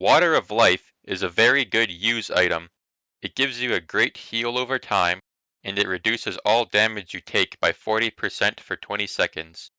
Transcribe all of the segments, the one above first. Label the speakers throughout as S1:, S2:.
S1: Water of Life is a very good use item. It gives you a great heal over time, and it reduces all damage you take by 40% for 20 seconds.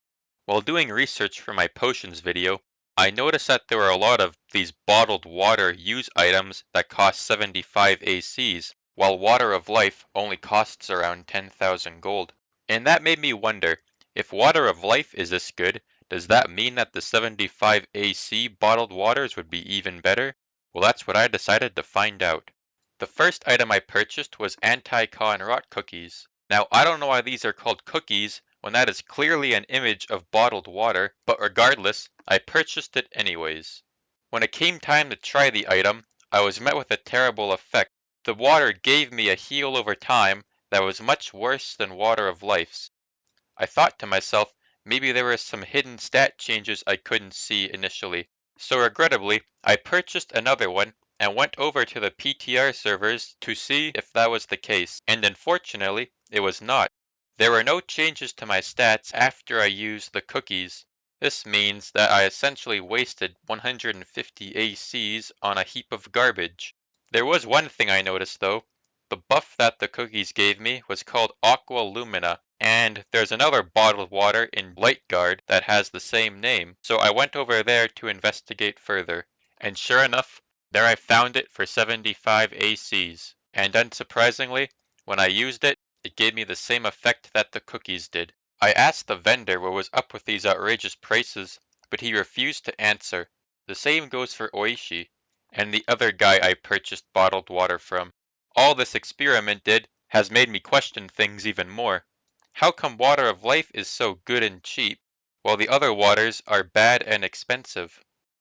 S1: While doing research for my potions video, I noticed that there were a lot of these bottled water use items that cost 75 ACs, while Water of Life only costs around 10,000 gold. And that made me wonder, if Water of Life is this good, does that mean that the 75 AC bottled waters would be even better? Well, that's what I decided to find out. The first item I purchased was anti-con rot cookies. Now, I don't know why these are called cookies when that is clearly an image of bottled water, but regardless, I purchased it anyways. When it came time to try the item, I was met with a terrible effect. The water gave me a heal over time that was much worse than Water of Life's. I thought to myself, maybe there were some hidden stat changes I couldn't see initially. So regrettably, I purchased another one and went over to the PTR servers to see if that was the case, and unfortunately, it was not. There were no changes to my stats after I used the cookies. This means that I essentially wasted 150 ACs on a heap of garbage. There was one thing I noticed though. The buff that the cookies gave me was called Aqua Lumina, and there's another bottled water in Lightguard that has the same name, so I went over there to investigate further. And sure enough, there I found it for 75 ACs. And unsurprisingly, when I used it, it gave me the same effect that the cookies did. I asked the vendor what was up with these outrageous prices, but he refused to answer. The same goes for Oishi, and the other guy I purchased bottled water from. All this experiment did has made me question things even more. How come Water of Life is so good and cheap, while the other waters are bad and expensive?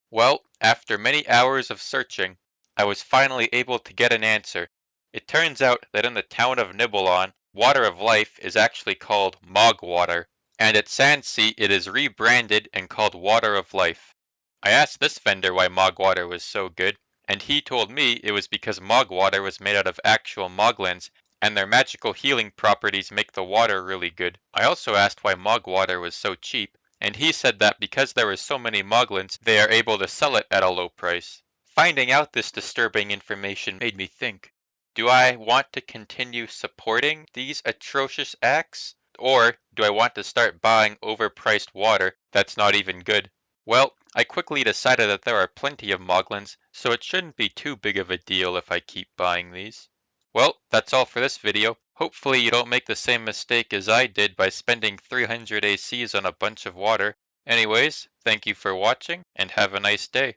S1: Well, after many hours of searching, I was finally able to get an answer. It turns out that in the town of Nibelon, Water of Life is actually called Mog Water, and at Sandsea it is rebranded and called Water of Life. I asked this vendor why Mog Water was so good, and he told me it was because Mog Water was made out of actual Moglins, and their magical healing properties make the water really good. I also asked why Mog Water was so cheap, and he said that because there were so many Moglins, they are able to sell it at a low price. Finding out this disturbing information made me think, do I want to continue supporting these atrocious acts? Or do I want to start buying overpriced water that's not even good? Well, I quickly decided that there are plenty of Moglins, so it shouldn't be too big of a deal if I keep buying these. Well, that's all for this video. Hopefully you don't make the same mistake as I did by spending 300 ACs on a bunch of water. Anyways, thank you for watching, and have a nice day.